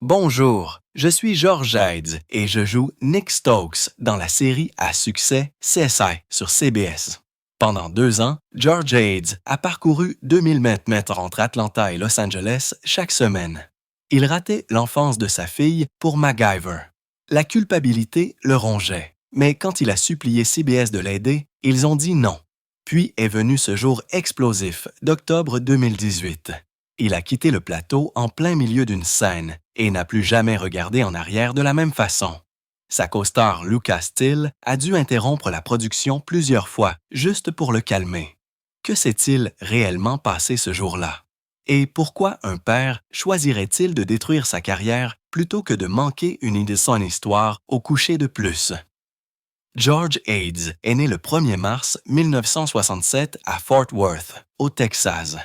Bonjour, je suis George Eads et je joue Nick Stokes dans la série à succès CSI sur CBS. Pendant 2 ans, George Eads a parcouru 2000 mètres entre Atlanta et Los Angeles chaque semaine. Il ratait l'enfance de sa fille pour MacGyver. La culpabilité le rongeait, mais quand il a supplié CBS de l'aider, ils ont dit non. Puis est venu ce jour explosif d'octobre 2018. Il a quitté le plateau en plein milieu d'une scène et n'a plus jamais regardé en arrière de la même façon. Sa co-star Lucas Till a dû interrompre la production plusieurs fois juste pour le calmer. Que s'est-il réellement passé ce jour-là? Et pourquoi un père choisirait-il de détruire sa carrière plutôt que de manquer une de son histoire au coucher de plus? George Eads est né le 1er mars 1967 à Fort Worth, au Texas.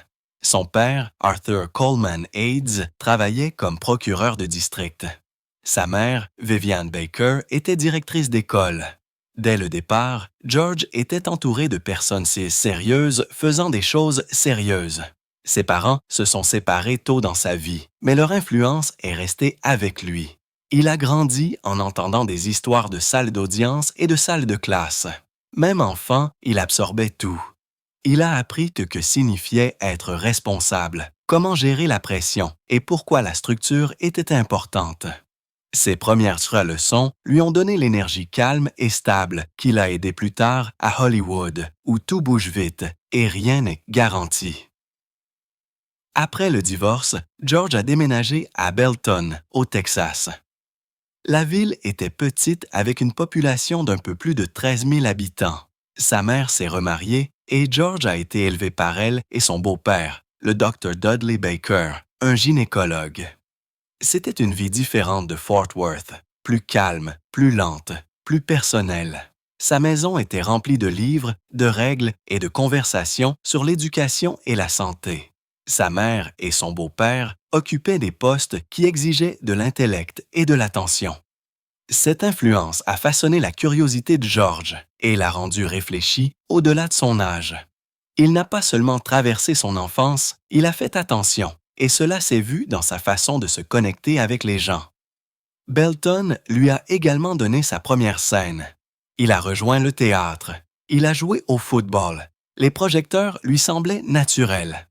Son père, Arthur Coleman Eads, travaillait comme procureur de district. Sa mère, Vivian Baker, était directrice d'école. Dès le départ, George était entouré de personnes sérieuses faisant des choses sérieuses. Ses parents se sont séparés tôt dans sa vie, mais leur influence est restée avec lui. Il a grandi en entendant des histoires de salles d'audience et de salles de classe. Même enfant, il absorbait tout. Il a appris que signifiait être responsable, comment gérer la pression et pourquoi la structure était importante. Ses premières leçons lui ont donné l'énergie calme et stable qui l'a aidé plus tard à Hollywood, où tout bouge vite et rien n'est garanti. Après le divorce, George a déménagé à Belton, au Texas. La ville était petite avec une population d'un peu plus de 13 000 habitants. Sa mère s'est remariée et George a été élevé par elle et son beau-père, le Dr. Dudley Baker, un gynécologue. C'était une vie différente de Fort Worth, plus calme, plus lente, plus personnelle. Sa maison était remplie de livres, de règles et de conversations sur l'éducation et la santé. Sa mère et son beau-père occupaient des postes qui exigeaient de l'intellect et de l'attention. Cette influence a façonné la curiosité de George et l'a rendu réfléchi au-delà de son âge. Il n'a pas seulement traversé son enfance, il a fait attention, et cela s'est vu dans sa façon de se connecter avec les gens. Belton lui a également donné sa première scène. Il a rejoint le théâtre. Il a joué au football. Les projecteurs lui semblaient naturels.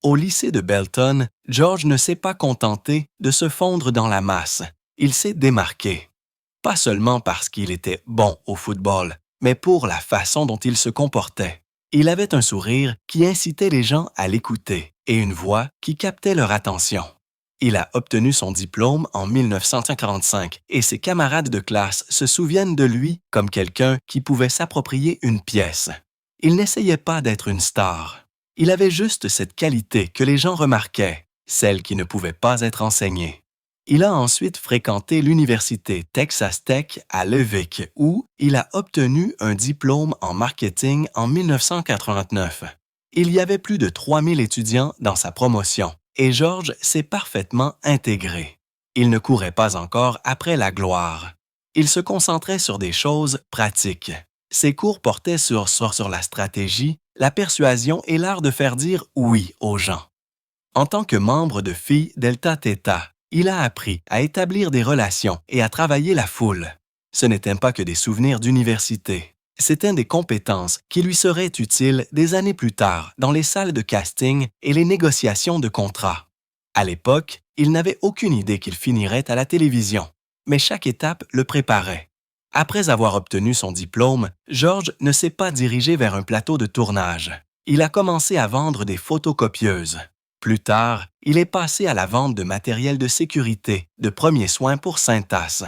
Au lycée de Belton, George ne s'est pas contenté de se fondre dans la masse. Il s'est démarqué. Pas seulement parce qu'il était bon au football, mais pour la façon dont il se comportait. Il avait un sourire qui incitait les gens à l'écouter et une voix qui captait leur attention. Il a obtenu son diplôme en 1945 et ses camarades de classe se souviennent de lui comme quelqu'un qui pouvait s'approprier une pièce. Il n'essayait pas d'être une star. Il avait juste cette qualité que les gens remarquaient, celle qui ne pouvait pas être enseignée. Il a ensuite fréquenté l'université Texas Tech à Lubbock, où il a obtenu un diplôme en marketing en 1989. Il y avait plus de 3000 étudiants dans sa promotion, et George s'est parfaitement intégré. Il ne courait pas encore après la gloire. Il se concentrait sur des choses pratiques. Ses cours portaient sur la stratégie, la persuasion et l'art de faire dire oui aux gens. En tant que membre de Phi Delta Theta, il a appris à établir des relations et à travailler la foule. Ce n'étaient pas que des souvenirs d'université. C'étaient des compétences qui lui seraient utiles des années plus tard dans les salles de casting et les négociations de contrats. À l'époque, il n'avait aucune idée qu'il finirait à la télévision, mais chaque étape le préparait. Après avoir obtenu son diplôme, George ne s'est pas dirigé vers un plateau de tournage. Il a commencé à vendre des photocopieuses. Plus tard, il est passé à la vente de matériel de sécurité, de premiers soins pour Cintas.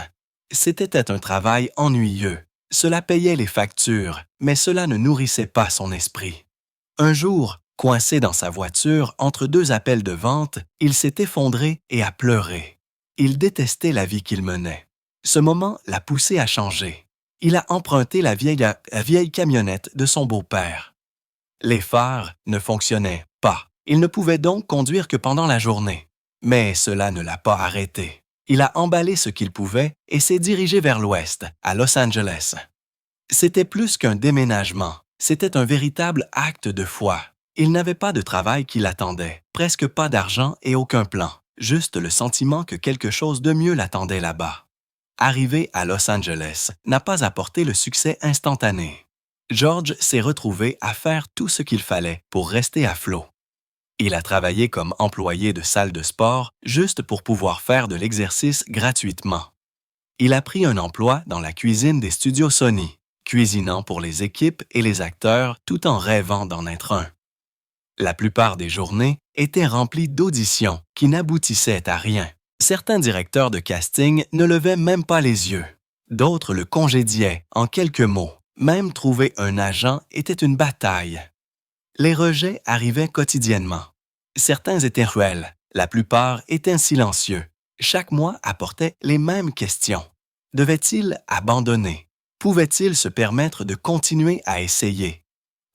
C'était un travail ennuyeux. Cela payait les factures, mais cela ne nourrissait pas son esprit. Un jour, coincé dans sa voiture entre 2 appels de vente, il s'est effondré et a pleuré. Il détestait la vie qu'il menait. Ce moment l'a poussé à changer. Il a emprunté la vieille camionnette de son beau-père. Les phares ne fonctionnaient pas. Il ne pouvait donc conduire que pendant la journée. Mais cela ne l'a pas arrêté. Il a emballé ce qu'il pouvait et s'est dirigé vers l'ouest, à Los Angeles. C'était plus qu'un déménagement, c'était un véritable acte de foi. Il n'avait pas de travail qui l'attendait, presque pas d'argent et aucun plan. juste le sentiment que quelque chose de mieux l'attendait là-bas. Arriver à Los Angeles n'a pas apporté le succès instantané. George s'est retrouvé à faire tout ce qu'il fallait pour rester à flot. Il a travaillé comme employé de salle de sport juste pour pouvoir faire de l'exercice gratuitement. Il a pris un emploi dans la cuisine des studios Sony, cuisinant pour les équipes et les acteurs tout en rêvant d'en être un. La plupart des journées étaient remplies d'auditions qui n'aboutissaient à rien. Certains directeurs de casting ne levaient même pas les yeux. D'autres le congédiaient en quelques mots. Même trouver un agent était une bataille. Les rejets arrivaient quotidiennement. Certains étaient cruels, la plupart étaient silencieux. Chaque mois apportait les mêmes questions. Devait-il abandonner? Pouvait-il se permettre de continuer à essayer?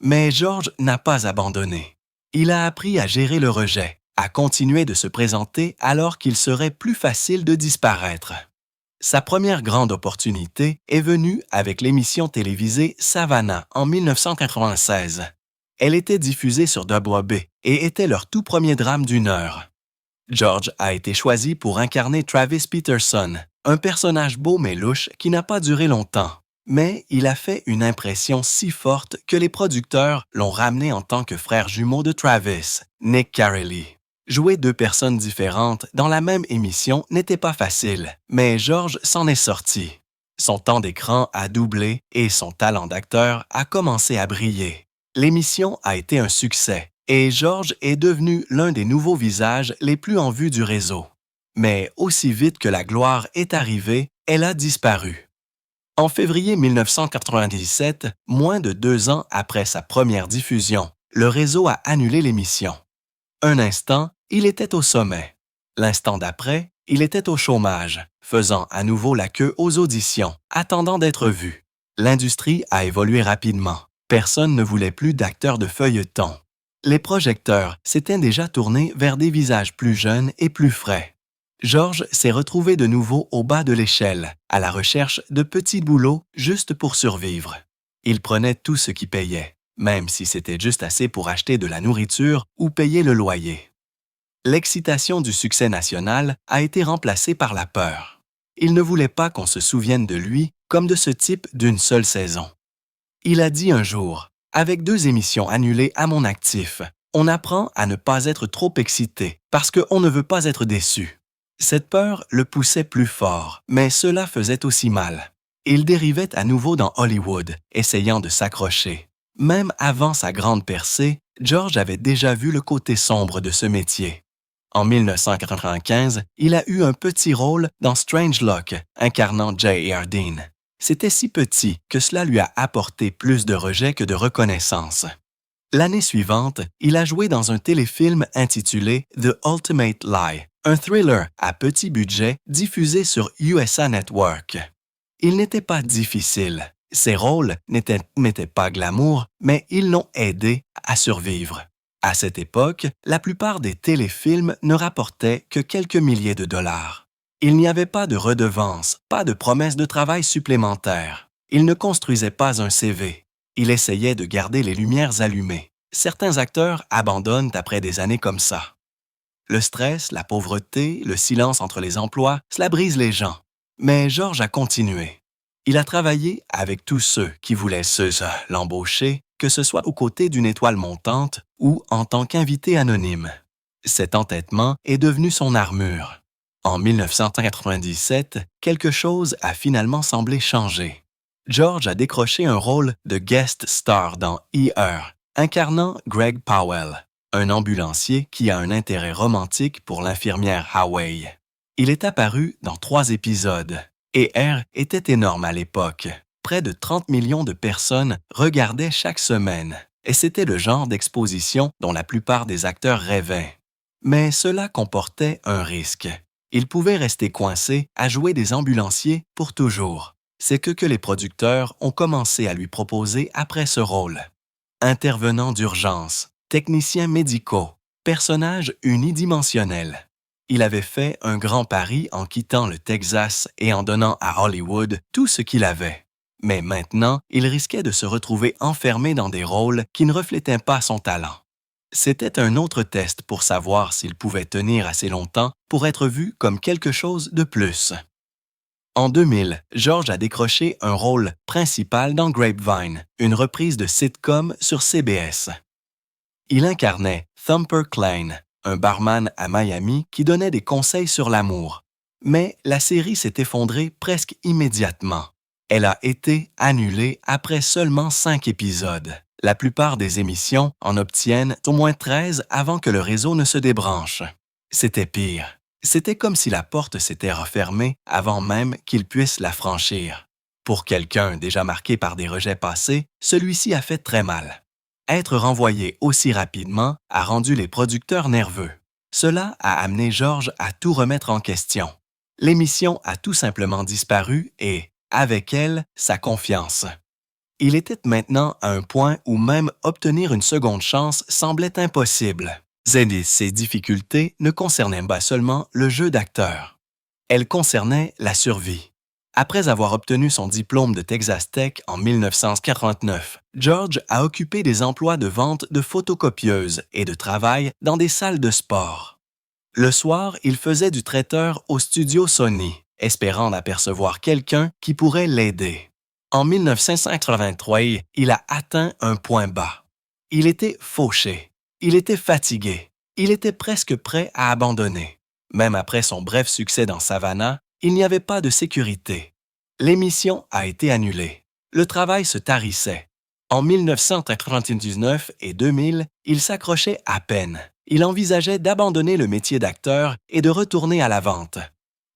Mais George n'a pas abandonné. Il a appris à gérer le rejet, à continuer de se présenter alors qu'il serait plus facile de disparaître. Sa première grande opportunité est venue avec l'émission télévisée Savannah en 1996. Elle était diffusée sur WB et était leur tout premier drame d'1 heure. George a été choisi pour incarner Travis Peterson, un personnage beau mais louche qui n'a pas duré longtemps. Mais il a fait une impression si forte que les producteurs l'ont ramené en tant que frère jumeau de Travis, Nick Carelli. Jouer 2 personnes différentes dans la même émission n'était pas facile, mais George s'en est sorti. Son temps d'écran a doublé et son talent d'acteur a commencé à briller. L'émission a été un succès et George est devenu l'un des nouveaux visages les plus en vue du réseau. Mais aussi vite que la gloire est arrivée, elle a disparu. En février 1997, moins de 2 ans après sa première diffusion, le réseau a annulé l'émission. Un instant, il était au sommet. L'instant d'après, il était au chômage, faisant à nouveau la queue aux auditions, attendant d'être vu. L'industrie a évolué rapidement. Personne ne voulait plus d'acteurs de feuilleton. Les projecteurs s'étaient déjà tournés vers des visages plus jeunes et plus frais. George s'est retrouvé de nouveau au bas de l'échelle, à la recherche de petits boulots juste pour survivre. Il prenait tout ce qui payait, même si c'était juste assez pour acheter de la nourriture ou payer le loyer. L'excitation du succès national a été remplacée par la peur. Il ne voulait pas qu'on se souvienne de lui comme de ce type d'une seule saison. Il a dit un jour, « Avec 2 émissions annulées à mon actif, on apprend à ne pas être trop excité parce qu'on ne veut pas être déçu. » Cette peur le poussait plus fort, mais cela faisait aussi mal. Il dérivait à nouveau dans Hollywood, essayant de s'accrocher. Même avant sa grande percée, George avait déjà vu le côté sombre de ce métier. En 1995, il a eu un petit rôle dans Strangeluck, incarnant J.R. Dean. C'était si petit que cela lui a apporté plus de rejet que de reconnaissance. L'année suivante, il a joué dans un téléfilm intitulé The Ultimate Lie, un thriller à petit budget diffusé sur USA Network. Il n'était pas difficile. Ses rôles n'étaient pas glamour, mais ils l'ont aidé à survivre. À cette époque, la plupart des téléfilms ne rapportaient que quelques milliers de dollars. Il n'y avait pas de redevance, pas de promesse de travail supplémentaire. Il ne construisait pas un CV. Il essayait de garder les lumières allumées. Certains acteurs abandonnent après des années comme ça. Le stress, la pauvreté, le silence entre les emplois, cela brise les gens. Mais George a continué. Il a travaillé avec tous ceux qui voulaient l'embaucher, que ce soit aux côtés d'une étoile montante ou en tant qu'invité anonyme. Cet entêtement est devenu son armure. En 1997, quelque chose a finalement semblé changer. George a décroché un rôle de guest star dans ER, incarnant Greg Powell, un ambulancier qui a un intérêt romantique pour l'infirmière Hawaii. Il est apparu dans 3 épisodes. ER était énorme à l'époque. Près de 30 millions de personnes regardaient chaque semaine, et c'était le genre d'exposition dont la plupart des acteurs rêvaient. Mais cela comportait un risque. Il pouvait rester coincé à jouer des ambulanciers pour toujours. C'est que les producteurs ont commencé à lui proposer après ce rôle. Intervenants d'urgence, techniciens médicaux, personnages unidimensionnels. Il avait fait un grand pari en quittant le Texas et en donnant à Hollywood tout ce qu'il avait. Mais maintenant, il risquait de se retrouver enfermé dans des rôles qui ne reflétaient pas son talent. C'était un autre test pour savoir s'il pouvait tenir assez longtemps pour être vu comme quelque chose de plus. En 2000, George a décroché un rôle principal dans Grapevine, une reprise de sitcom sur CBS. Il incarnait Thumper Klein, un barman à Miami qui donnait des conseils sur l'amour. Mais la série s'est effondrée presque immédiatement. Elle a été annulée après seulement 5 épisodes. La plupart des émissions en obtiennent au moins 13 avant que le réseau ne se débranche. C'était pire. C'était comme si la porte s'était refermée avant même qu'il puisse la franchir. Pour quelqu'un déjà marqué par des rejets passés, celui-ci a fait très mal. Être renvoyé aussi rapidement a rendu les producteurs nerveux. Cela a amené George à tout remettre en question. L'émission a tout simplement disparu et, avec elle, sa confiance. Il était maintenant à un point où même obtenir une seconde chance semblait impossible. Ces difficultés ne concernaient pas seulement le jeu d'acteur. Elles concernaient la survie. Après avoir obtenu son diplôme de Texas Tech en 1949, George a occupé des emplois de vente de photocopieuses et de travail dans des salles de sport. Le soir, il faisait du traiteur au studio Sony, espérant apercevoir quelqu'un qui pourrait l'aider. En 1983, il a atteint un point bas. Il était fauché. Il était fatigué. Il était presque prêt à abandonner. Même après son bref succès dans Savannah, il n'y avait pas de sécurité. L'émission a été annulée. Le travail se tarissait. En 1999 et 2000, il s'accrochait à peine. Il envisageait d'abandonner le métier d'acteur et de retourner à la vente.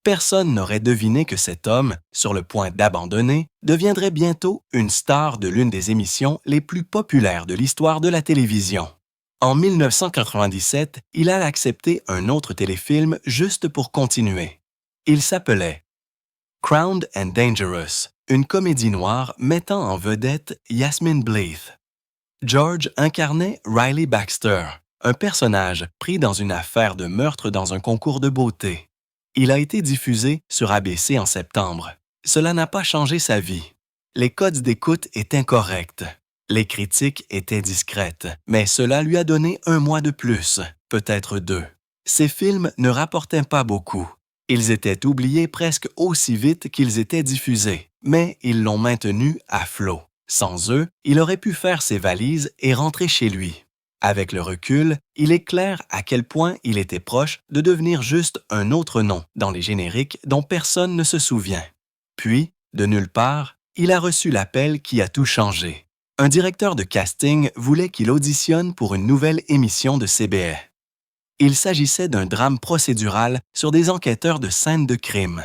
Personne n'aurait deviné que cet homme, sur le point d'abandonner, deviendrait bientôt une star de l'une des émissions les plus populaires de l'histoire de la télévision. En 1997, il a accepté un autre téléfilm juste pour continuer. Il s'appelait Crowned and Dangerous, une comédie noire mettant en vedette Yasmine Bleeth. George incarnait Riley Baxter, un personnage pris dans une affaire de meurtre dans un concours de beauté. Il a été diffusé sur ABC en septembre. Cela n'a pas changé sa vie. Les codes d'écoute étaient corrects. Les critiques étaient discrètes, mais cela lui a donné 1 mois de plus, peut-être 2. Ces films ne rapportaient pas beaucoup. Ils étaient oubliés presque aussi vite qu'ils étaient diffusés, mais ils l'ont maintenu à flot. Sans eux, il aurait pu faire ses valises et rentrer chez lui. Avec le recul, il est clair à quel point il était proche de devenir juste un autre nom dans les génériques dont personne ne se souvient. Puis, de nulle part, il a reçu l'appel qui a tout changé. Un directeur de casting voulait qu'il auditionne pour une nouvelle émission de CBS. Il s'agissait d'un drame procédural sur des enquêteurs de scènes de crime.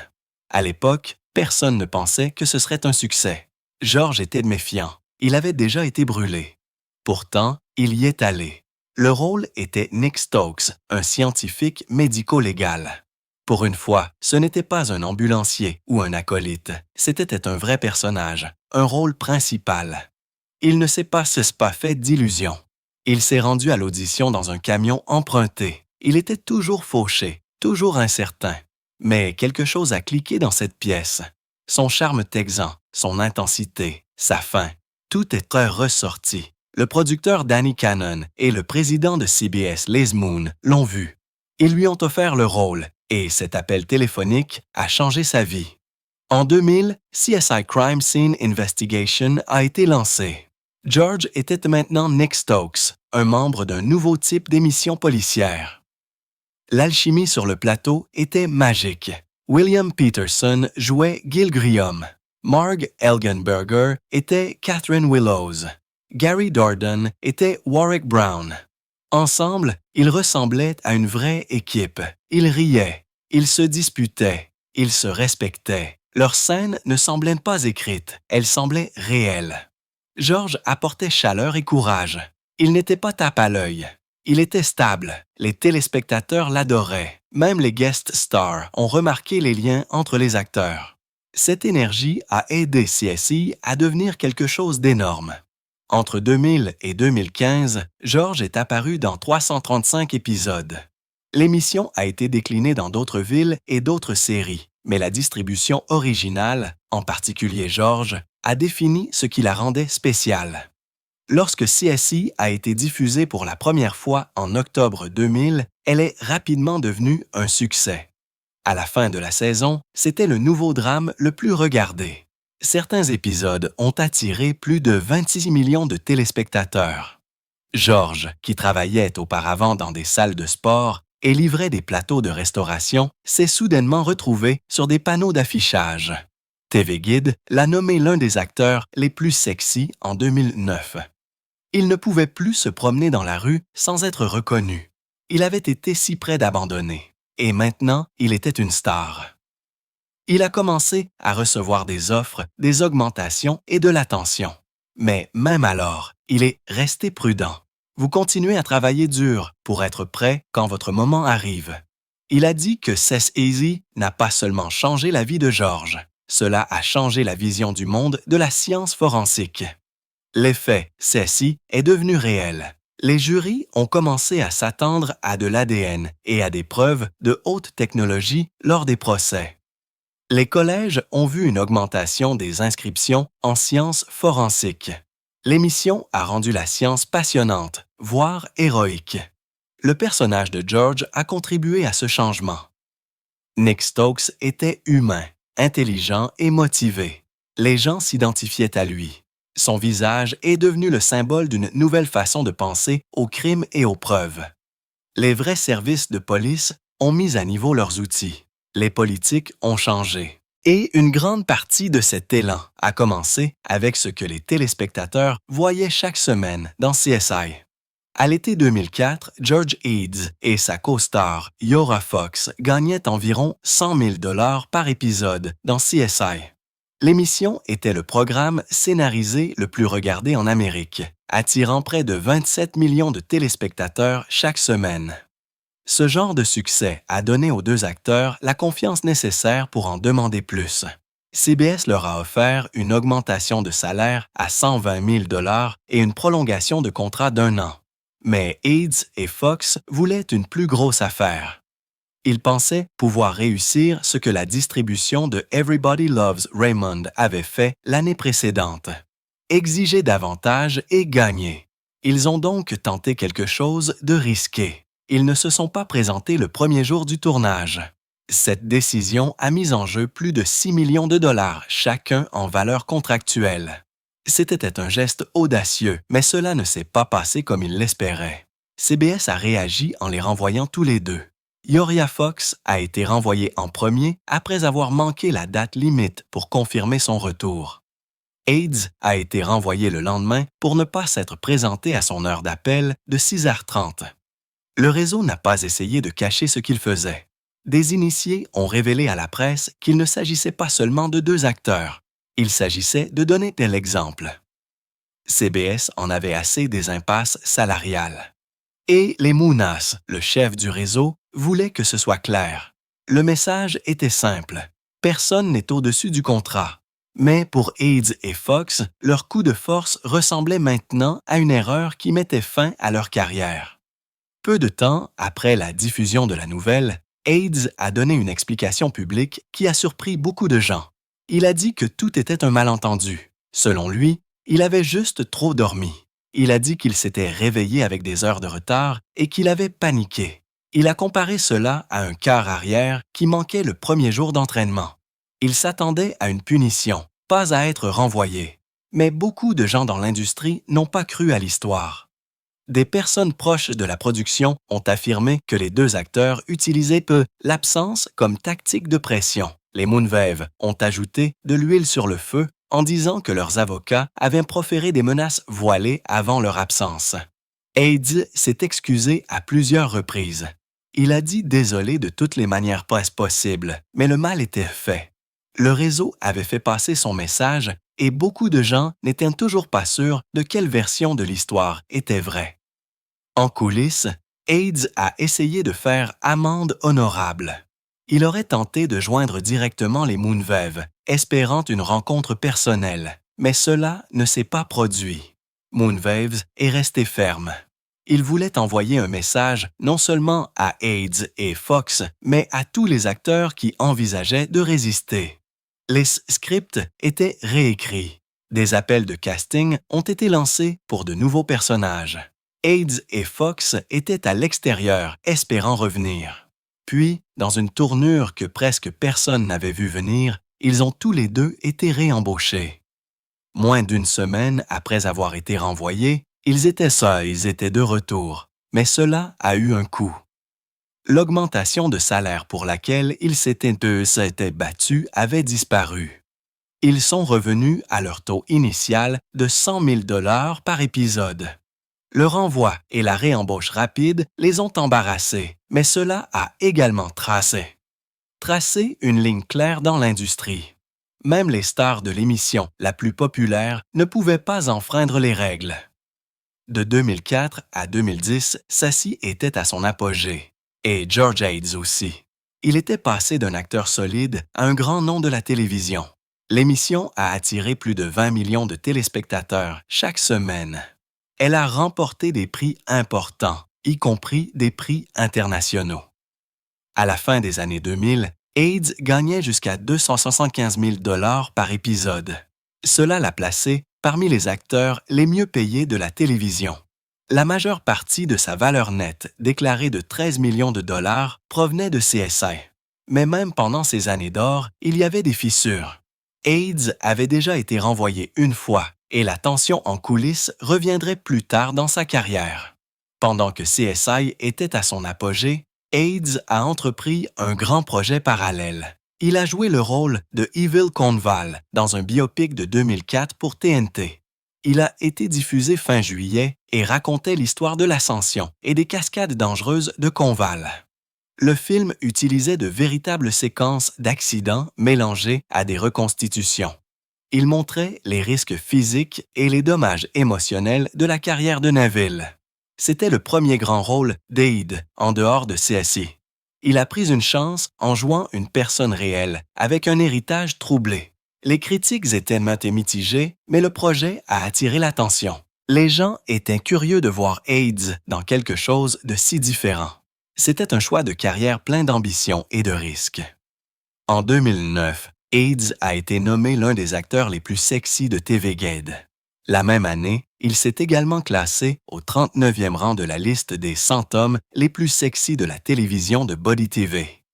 À l'époque, personne ne pensait que ce serait un succès. George était méfiant. Il avait déjà été brûlé. Pourtant, il y est allé. Le rôle était Nick Stokes, un scientifique médico-légal. Pour une fois, ce n'était pas un ambulancier ou un acolyte. C'était un vrai personnage, un rôle principal. Il ne s'est pas fait d'illusions. Il s'est rendu à l'audition dans un camion emprunté. Il était toujours fauché, toujours incertain. Mais quelque chose a cliqué dans cette pièce. Son charme texan, son intensité, sa faim, tout est très ressorti. Le producteur Danny Cannon et le président de CBS, Liz Moon, l'ont vu. Ils lui ont offert le rôle et cet appel téléphonique a changé sa vie. En 2000, CSI Crime Scene Investigation a été lancé. George était maintenant Nick Stokes, un membre d'un nouveau type d'émission policière. L'alchimie sur le plateau était magique. William Peterson jouait Gil Guillaume. Marg Elgenberger était Catherine Willows. Gary Dourdan était Warwick Brown. Ensemble, ils ressemblaient à une vraie équipe. Ils riaient, ils se disputaient, ils se respectaient. Leurs scènes ne semblaient pas écrites, elles semblaient réelles. George apportait chaleur et courage. Il n'était pas tape à l'œil. Il était stable. Les téléspectateurs l'adoraient. Même les guest stars ont remarqué les liens entre les acteurs. Cette énergie a aidé CSI à devenir quelque chose d'énorme. Entre 2000 et 2015, George est apparu dans 335 épisodes. L'émission a été déclinée dans d'autres villes et d'autres séries, mais la distribution originale, en particulier George, a défini ce qui la rendait spéciale. Lorsque CSI a été diffusée pour la première fois en octobre 2000, elle est rapidement devenue un succès. À la fin de la saison, c'était le nouveau drame le plus regardé. Certains épisodes ont attiré plus de 26 millions de téléspectateurs. George, qui travaillait auparavant dans des salles de sport et livrait des plateaux de restauration, s'est soudainement retrouvé sur des panneaux d'affichage. TV Guide l'a nommé l'un des acteurs les plus sexy en 2009. Il ne pouvait plus se promener dans la rue sans être reconnu. Il avait été si près d'abandonner. Et maintenant, il était une star. Il a commencé à recevoir des offres, des augmentations et de l'attention. Mais même alors, il est resté prudent. Vous continuez à travailler dur pour être prêt quand votre moment arrive. Il a dit que Seth Easy n'a pas seulement changé la vie de George, cela a changé la vision du monde de la science forensique. L'effet CSI est devenu réel. Les jurys ont commencé à s'attendre à de l'ADN et à des preuves de haute technologie lors des procès. Les collèges ont vu une augmentation des inscriptions en sciences forensiques. L'émission a rendu la science passionnante, voire héroïque. Le personnage de George a contribué à ce changement. Nick Stokes était humain, intelligent et motivé. Les gens s'identifiaient à lui. Son visage est devenu le symbole d'une nouvelle façon de penser aux crimes et aux preuves. Les vrais services de police ont mis à niveau leurs outils. Les politiques ont changé. Et une grande partie de cet élan a commencé avec ce que les téléspectateurs voyaient chaque semaine dans CSI. À l'été 2004, George Eads et sa co-star Yora Fox gagnaient environ 100 000 $ par épisode dans CSI. L'émission était le programme scénarisé le plus regardé en Amérique, attirant près de 27 millions de téléspectateurs chaque semaine. Ce genre de succès a donné aux deux acteurs la confiance nécessaire pour en demander plus. CBS leur a offert une augmentation de salaire à 120 000 $ et une prolongation de contrat d'1 an. Mais Eads et Fox voulaient une plus grosse affaire. Ils pensaient pouvoir réussir ce que la distribution de Everybody Loves Raymond avait fait l'année précédente. Exiger davantage et gagner. Ils ont donc tenté quelque chose de risqué. Ils ne se sont pas présentés le premier jour du tournage. Cette décision a mis en jeu plus de 6 millions de $ chacun en valeur contractuelle. C'était un geste audacieux, mais cela ne s'est pas passé comme ils l'espéraient. CBS a réagi en les renvoyant tous les deux. Yoria Fox a été renvoyée en premier après avoir manqué la date limite pour confirmer son retour. Eads a été renvoyé le lendemain pour ne pas s'être présenté à son heure d'appel de 6h30. Le réseau n'a pas essayé de cacher ce qu'il faisait. Des initiés ont révélé à la presse qu'il ne s'agissait pas seulement de deux acteurs. Il s'agissait de donner tel exemple. CBS en avait assez des impasses salariales. Et les Mounas, le chef du réseau, voulaient que ce soit clair. Le message était simple. Personne n'est au-dessus du contrat. Mais pour Eads et Fox, leur coup de force ressemblait maintenant à une erreur qui mettait fin à leur carrière. Peu de temps après la diffusion de la nouvelle, Eads a donné une explication publique qui a surpris beaucoup de gens. Il a dit que tout était un malentendu. Selon lui, il avait juste trop dormi. Il a dit qu'il s'était réveillé avec des heures de retard et qu'il avait paniqué. Il a comparé cela à un quart arrière qui manquait le premier jour d'entraînement. Il s'attendait à une punition, pas à être renvoyé. Mais beaucoup de gens dans l'industrie n'ont pas cru à l'histoire. Des personnes proches de la production ont affirmé que les deux acteurs utilisaient peu l'absence comme tactique de pression. Les Moonves ont ajouté de l'huile sur le feu en disant que leurs avocats avaient proféré des menaces voilées avant leur absence. Eads s'est excusé à plusieurs reprises. Il a dit désolé de toutes les manières possibles, mais le mal était fait. Le réseau avait fait passer son message et beaucoup de gens n'étaient toujours pas sûrs de quelle version de l'histoire était vraie. En coulisses, Eads a essayé de faire amende honorable. Il aurait tenté de joindre directement les Moonves, espérant une rencontre personnelle, mais cela ne s'est pas produit. Moonves est resté ferme. Il voulait envoyer un message non seulement à Eads et Fox, mais à tous les acteurs qui envisageaient de résister. Les scripts étaient réécrits. Des appels de casting ont été lancés pour de nouveaux personnages. Aids et Fox étaient à l'extérieur, espérant revenir. Puis, dans une tournure que presque personne n'avait vu venir, ils ont tous les deux été réembauchés. Moins d'une semaine après avoir été renvoyés, ils étaient de retour, mais cela a eu un coût. L'augmentation de salaire pour laquelle ils s'étaient battus avait disparu. Ils sont revenus à leur taux initial de 100 000 $ par épisode. Le renvoi et la réembauche rapide les ont embarrassés, mais cela a également tracé une ligne claire dans l'industrie. Même les stars de l'émission la plus populaire ne pouvaient pas enfreindre les règles. De 2004 à 2010, Sassy était à son apogée, et George Aids aussi. Il était passé d'un acteur solide à un grand nom de la télévision. L'émission a attiré plus de 20 millions de téléspectateurs chaque semaine. Elle a remporté des prix importants, y compris des prix internationaux. À la fin des années 2000, Aids gagnait jusqu'à 275 000 $ par épisode. Cela l'a placé parmi les acteurs les mieux payés de la télévision. La majeure partie de sa valeur nette, déclarée de 13 millions de dollars, provenait de CSI. Mais même pendant ces années d'or, il y avait des fissures. Aids avait déjà été renvoyé une fois et la tension en coulisses reviendrait plus tard dans sa carrière. Pendant que CSI était à son apogée, Aids a entrepris un grand projet parallèle. Il a joué le rôle de Evil Conval dans un biopic de 2004 pour TNT. Il a été diffusé fin juillet et racontait l'histoire de l'ascension et des cascades dangereuses de Conval. Le film utilisait de véritables séquences d'accidents mélangées à des reconstitutions. Il montrait les risques physiques et les dommages émotionnels de la carrière de Neville. C'était le premier grand rôle d'Aid en dehors de CSI. Il a pris une chance en jouant une personne réelle avec un héritage troublé. Les critiques étaient maintes et mitigées, mais le projet a attiré l'attention. Les gens étaient curieux de voir Aids dans quelque chose de si différent. C'était un choix de carrière plein d'ambition et de risques. En 2009, Aids a été nommé l'un des acteurs les plus sexy de TV Guide. La même année, il s'est également classé au 39e rang de la liste des 100 hommes les plus sexy de la télévision de Body TV.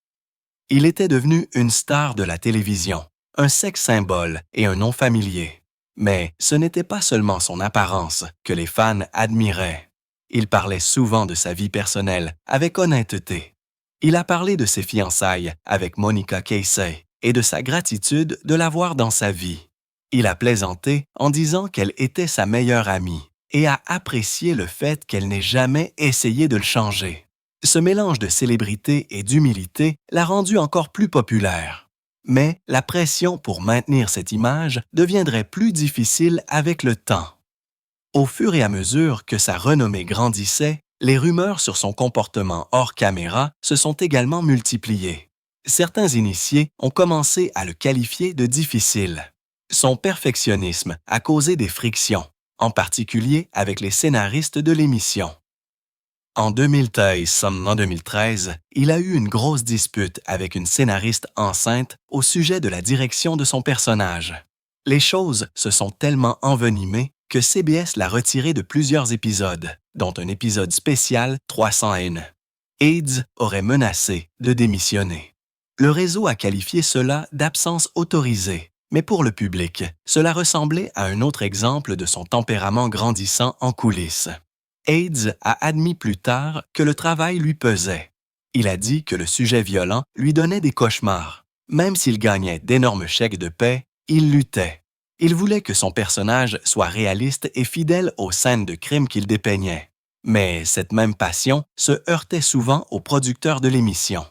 Il était devenu une star de la télévision, un sex symbole et un nom familier. Mais ce n'était pas seulement son apparence que les fans admiraient. Il parlait souvent de sa vie personnelle avec honnêteté. Il a parlé de ses fiançailles avec Monica Casey et de sa gratitude de l'avoir dans sa vie. Il a plaisanté en disant qu'elle était sa meilleure amie et a apprécié le fait qu'elle n'ait jamais essayé de le changer. Ce mélange de célébrité et d'humilité l'a rendu encore plus populaire. Mais la pression pour maintenir cette image deviendrait plus difficile avec le temps. Au fur et à mesure que sa renommée grandissait, les rumeurs sur son comportement hors caméra se sont également multipliées. Certains initiés ont commencé à le qualifier de difficile. Son perfectionnisme a causé des frictions, en particulier avec les scénaristes de l'émission. En 2013, il a eu une grosse dispute avec une scénariste enceinte au sujet de la direction de son personnage. Les choses se sont tellement envenimées que CBS l'a retiré de plusieurs épisodes, dont un épisode spécial 301. Aids aurait menacé de démissionner. Le réseau a qualifié cela d'absence autorisée, mais pour le public, cela ressemblait à un autre exemple de son tempérament grandissant en coulisses. Aids a admis plus tard que le travail lui pesait. Il a dit que le sujet violent lui donnait des cauchemars. Même s'il gagnait d'énormes chèques de paie, il luttait. Il voulait que son personnage soit réaliste et fidèle aux scènes de crime qu'il dépeignait. Mais cette même passion se heurtait souvent aux producteurs de l'émission.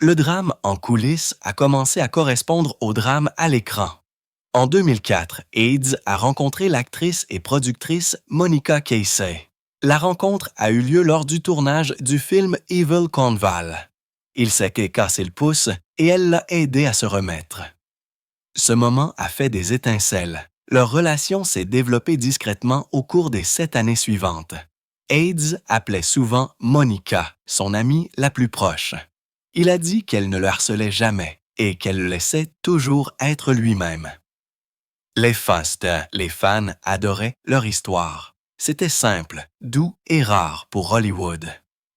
Le drame en coulisses a commencé à correspondre au drame à l'écran. En 2004, Aids a rencontré l'actrice et productrice Monica Casey. La rencontre a eu lieu lors du tournage du film Evil Conval. Il s'est cassé le pouce et elle l'a aidé à se remettre. Ce moment a fait des étincelles. Leur relation s'est développée discrètement au cours des 7 années suivantes. Aids appelait souvent Monica, son amie la plus proche. Il a dit qu'elle ne le harcelait jamais et qu'elle le laissait toujours être lui-même. Les fans adoraient leur histoire. C'était simple, doux et rare pour Hollywood.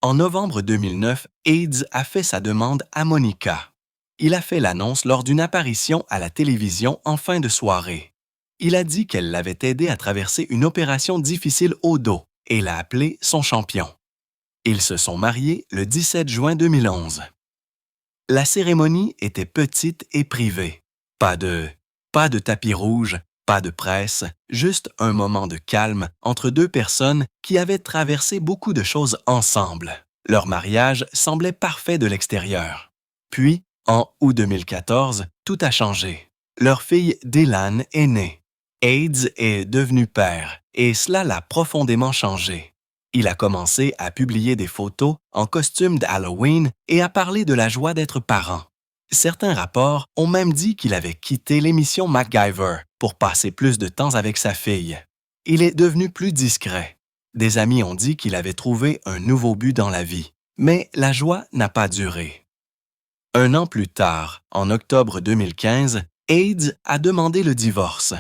En novembre 2009, AIDS a fait sa demande à Monica. Il a fait l'annonce lors d'une apparition à la télévision en fin de soirée. Il a dit qu'elle l'avait aidé à traverser une opération difficile au dos et l'a appelé son champion. Ils se sont mariés le 17 juin 2011. La cérémonie était petite et privée. Pas de tapis rouge, pas de presse, juste un moment de calme entre deux personnes qui avaient traversé beaucoup de choses ensemble. Leur mariage semblait parfait de l'extérieur. Puis, en août 2014, tout a changé. Leur fille Dylan est née. AIDS est devenu père et cela l'a profondément changé. Il a commencé à publier des photos en costume d'Halloween et à parler de la joie d'être parent. Certains rapports ont même dit qu'il avait quitté l'émission MacGyver pour passer plus de temps avec sa fille. Il est devenu plus discret. Des amis ont dit qu'il avait trouvé un nouveau but dans la vie, mais la joie n'a pas duré. Un an plus tard, en octobre 2015, AIDS a demandé le divorce.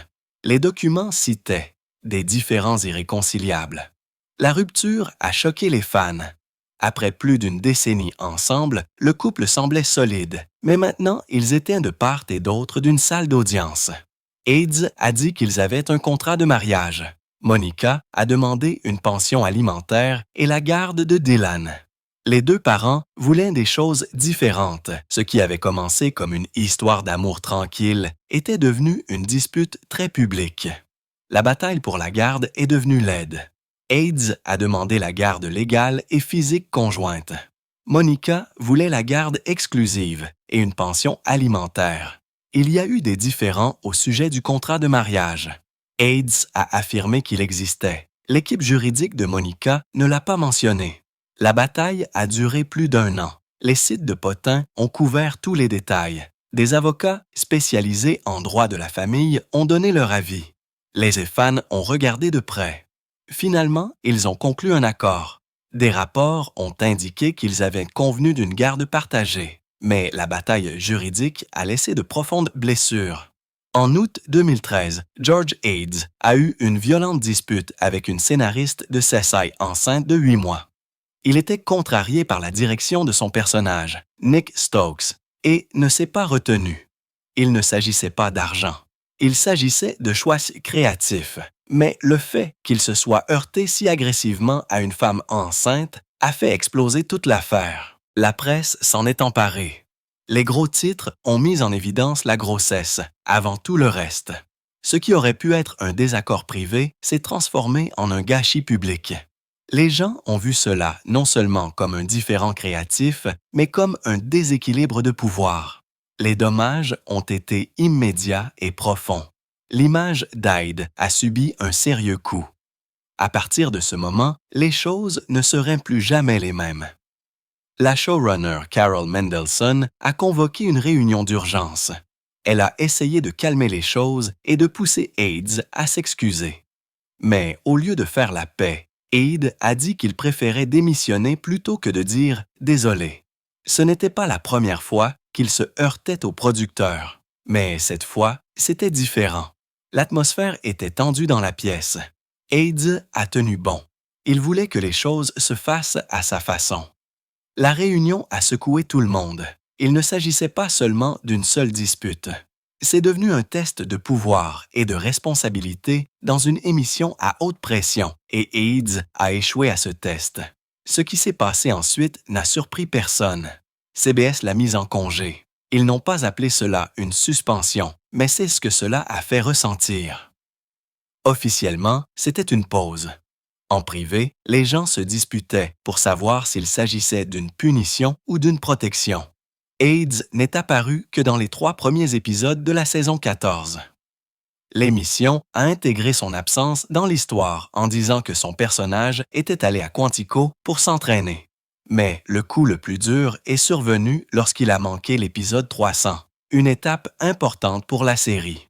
Les documents citaient des différends irréconciliables. La rupture a choqué les fans. Après plus d'une décennie ensemble, le couple semblait solide, mais maintenant ils étaient de part et d'autre d'une salle d'audience. AIDS a dit qu'ils avaient un contrat de mariage. Monica a demandé une pension alimentaire et la garde de Dylan. Les deux parents voulaient des choses différentes. Ce qui avait commencé comme une histoire d'amour tranquille était devenu une dispute très publique. La bataille pour la garde est devenue laide. AIDS a demandé la garde légale et physique conjointe. Monica voulait la garde exclusive et une pension alimentaire. Il y a eu des différends au sujet du contrat de mariage. AIDS a affirmé qu'il existait. L'équipe juridique de Monica ne l'a pas mentionné. La bataille a duré plus d'1 an. Les sites de potins ont couvert tous les détails. Des avocats spécialisés en droit de la famille ont donné leur avis. Les fans ont regardé de près. Finalement, ils ont conclu un accord. Des rapports ont indiqué qu'ils avaient convenu d'une garde partagée, mais la bataille juridique a laissé de profondes blessures. En août 2013, George AIDS a eu une violente dispute avec une scénariste de CSI enceinte de 8 mois. Il était contrarié par la direction de son personnage, Nick Stokes, et ne s'est pas retenu. Il ne s'agissait pas d'argent. Il s'agissait de choix créatifs, mais le fait qu'il se soit heurté si agressivement à une femme enceinte a fait exploser toute l'affaire. La presse s'en est emparée. Les gros titres ont mis en évidence la grossesse, avant tout le reste. Ce qui aurait pu être un désaccord privé s'est transformé en un gâchis public. Les gens ont vu cela non seulement comme un différend créatif, mais comme un déséquilibre de pouvoir. Les dommages ont été immédiats et profonds. L'image d'Aide a subi un sérieux coup. À partir de ce moment, les choses ne seraient plus jamais les mêmes. La showrunner Carol Mendelssohn a convoqué une réunion d'urgence. Elle a essayé de calmer les choses et de pousser AIDS à s'excuser. Mais au lieu de faire la paix, Aide a dit qu'il préférait démissionner plutôt que de dire « désolé ». Ce n'était pas la première fois qu'il se heurtait au producteur. Mais cette fois, c'était différent. L'atmosphère était tendue dans la pièce. AIDS a tenu bon. Il voulait que les choses se fassent à sa façon. La réunion a secoué tout le monde. Il ne s'agissait pas seulement d'une seule dispute. C'est devenu un test de pouvoir et de responsabilité dans une émission à haute pression et AIDS a échoué à ce test. Ce qui s'est passé ensuite n'a surpris personne. CBS l'a mis en congé. Ils n'ont pas appelé cela une suspension, mais c'est ce que cela a fait ressentir. Officiellement, c'était une pause. En privé, les gens se disputaient pour savoir s'il s'agissait d'une punition ou d'une protection. AIDS n'est apparu que dans les 3 premiers épisodes de la saison 14. L'émission a intégré son absence dans l'histoire en disant que son personnage était allé à Quantico pour s'entraîner. Mais le coup le plus dur est survenu lorsqu'il a manqué l'épisode 300, une étape importante pour la série.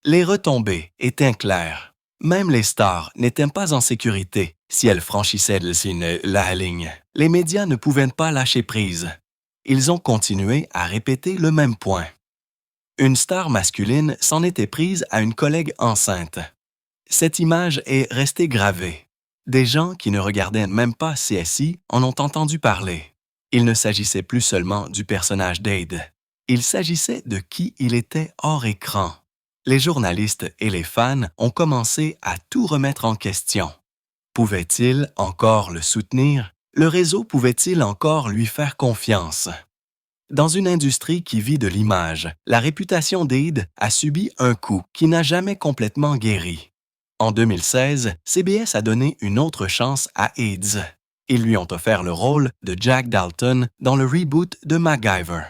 Les retombées étaient claires. Même les stars n'étaient pas en sécurité si elles franchissaient la ligne. Les médias ne pouvaient pas lâcher prise. Ils ont continué à répéter le même point. Une star masculine s'en était prise à une collègue enceinte. Cette image est restée gravée. Des gens qui ne regardaient même pas CSI en ont entendu parler. Il ne s'agissait plus seulement du personnage d'Ade. Il s'agissait de qui il était hors écran. Les journalistes et les fans ont commencé à tout remettre en question. Pouvait-il encore le soutenir? Le réseau pouvait-il encore lui faire confiance? Dans une industrie qui vit de l'image, la réputation d'Ade a subi un coup qui n'a jamais complètement guéri. En 2016, CBS a donné une autre chance à Aids. Ils lui ont offert le rôle de Jack Dalton dans le reboot de MacGyver.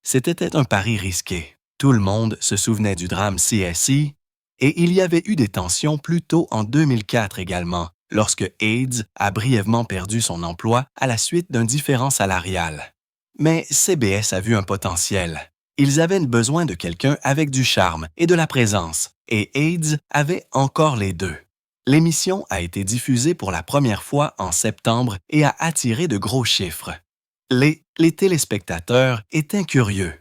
C'était un pari risqué. Tout le monde se souvenait du drame CSI et il y avait eu des tensions plus tôt en 2004 également, lorsque Aids a brièvement perdu son emploi à la suite d'un différend salarial. Mais CBS a vu un potentiel. Ils avaient besoin de quelqu'un avec du charme et de la présence, et Aids avait encore les deux. L'émission a été diffusée pour la première fois en septembre et a attiré de gros chiffres. Les téléspectateurs étaient curieux.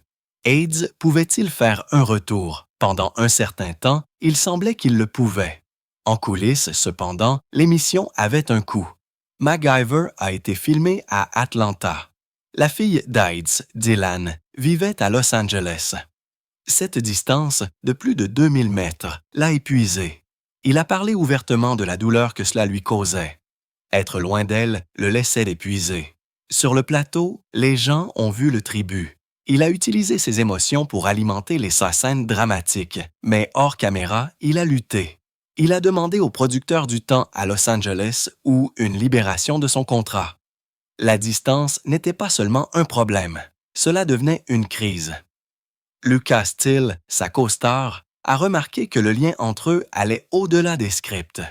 Aids pouvait-il faire un retour? Pendant un certain temps, il semblait qu'il le pouvait. En coulisses, cependant, l'émission avait un coût. MacGyver a été filmé à Atlanta. La fille d'Aids, Dylan, vivait à Los Angeles. Cette distance de plus de 2000 mètres l'a épuisé. Il a parlé ouvertement de la douleur que cela lui causait. Être loin d'elle le laissait l'épuiser. Sur le plateau, les gens ont vu le tribut. Il a utilisé ses émotions pour alimenter les scènes dramatiques, mais hors caméra, il a lutté. Il a demandé au producteur du temps à Los Angeles ou une libération de son contrat. La distance n'était pas seulement un problème, cela devenait une crise. Lucas Till, sa co-star, a remarqué que le lien entre eux allait au-delà des scripts.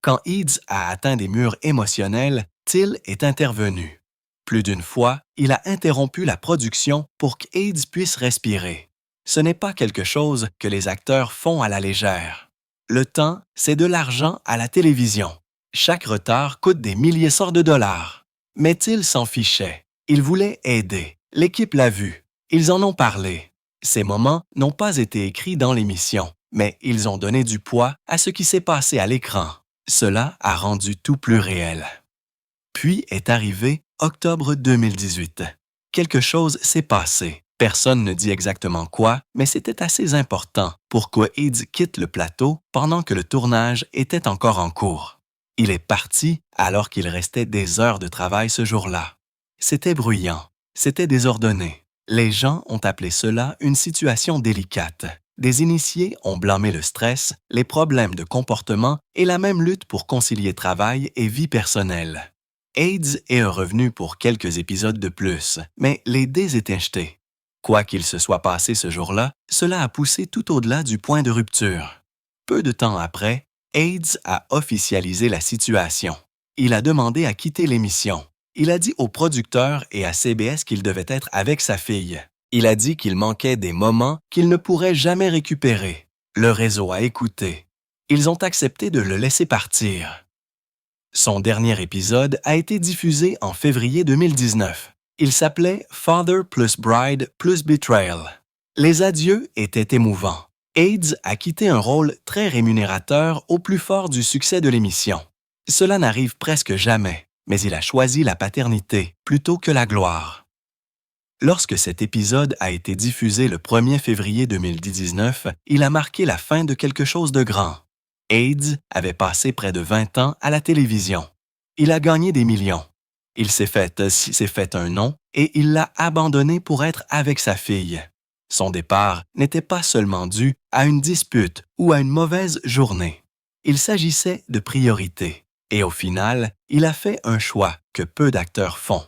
Quand Aids a atteint des murs émotionnels, Till est intervenu. Plus d'une fois, il a interrompu la production pour qu'Aids puisse respirer. Ce n'est pas quelque chose que les acteurs font à la légère. Le temps, c'est de l'argent à la télévision. Chaque retard coûte des milliers de dollars. Mais Till s'en fichait. Il voulait aider. L'équipe l'a vu. Ils en ont parlé. Ces moments n'ont pas été écrits dans l'émission, mais ils ont donné du poids à ce qui s'est passé à l'écran. Cela a rendu tout plus réel. Puis est arrivé octobre 2018. Quelque chose s'est passé. Personne ne dit exactement quoi, mais c'était assez important pour qu'Aids quitte le plateau pendant que le tournage était encore en cours. Il est parti alors qu'il restait des heures de travail ce jour-là. C'était bruyant, c'était désordonné. Les gens ont appelé cela une situation délicate. Des initiés ont blâmé le stress, les problèmes de comportement et la même lutte pour concilier travail et vie personnelle. Aids est revenu pour quelques épisodes de plus, mais les dés étaient jetés. Quoi qu'il se soit passé ce jour-là, cela a poussé tout au-delà du point de rupture. Peu de temps après, Aids a officialisé la situation. Il a demandé à quitter l'émission. Il a dit au producteur et à CBS qu'il devait être avec sa fille. Il a dit qu'il manquait des moments qu'il ne pourrait jamais récupérer. Le réseau a écouté. Ils ont accepté de le laisser partir. Son dernier épisode a été diffusé en février 2019. Il s'appelait Father plus Bride plus Betrayal. Les adieux étaient émouvants. Aids a quitté un rôle très rémunérateur au plus fort du succès de l'émission. Cela n'arrive presque jamais, mais il a choisi la paternité plutôt que la gloire. Lorsque cet épisode a été diffusé le 1er février 2019, il a marqué la fin de quelque chose de grand. Aids avait passé près de 20 ans à la télévision. Il a gagné des millions. Il s'est fait un nom et il l'a abandonné pour être avec sa fille. Son départ n'était pas seulement dû à une dispute ou à une mauvaise journée. Il s'agissait de priorités. Et au final, il a fait un choix que peu d'acteurs font.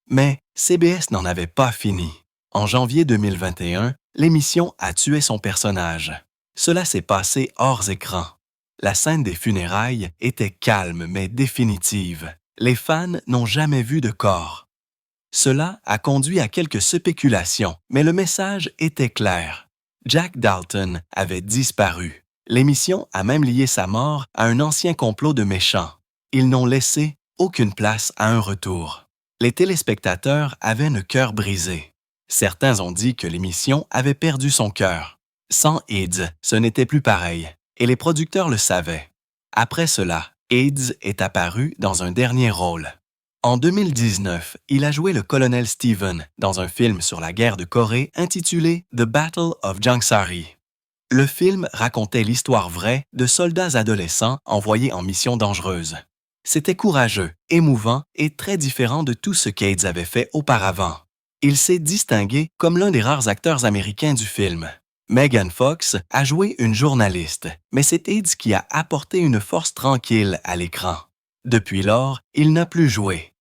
Mais CBS n'en avait pas fini. En janvier 2021, l'émission a tué son personnage. Cela s'est passé hors écran. La scène des funérailles était calme mais définitive. Les fans n'ont jamais vu de corps. Cela a conduit à quelques spéculations, mais le message était clair. Jack Dalton avait disparu. L'émission a même lié sa mort à un ancien complot de méchants. Ils n'ont laissé aucune place à un retour. Les téléspectateurs avaient le cœur brisé. Certains ont dit que l'émission avait perdu son cœur. Sans Eads, ce n'était plus pareil, et les producteurs le savaient. Après cela, Eads est apparu dans un dernier rôle. En 2019, il a joué le colonel Steven dans un film sur la guerre de Corée intitulé The Battle of Jangsari. Le film racontait l'histoire vraie de soldats adolescents envoyés en mission dangereuse. C'était courageux, émouvant et très différent de tout ce qu'Eads avait fait auparavant. Il s'est distingué comme l'un des rares acteurs américains du film. Megan Fox a joué une journaliste, mais c'est Eads qui a apporté une force tranquille à l'écran. Depuis lors, il n'a plus joué.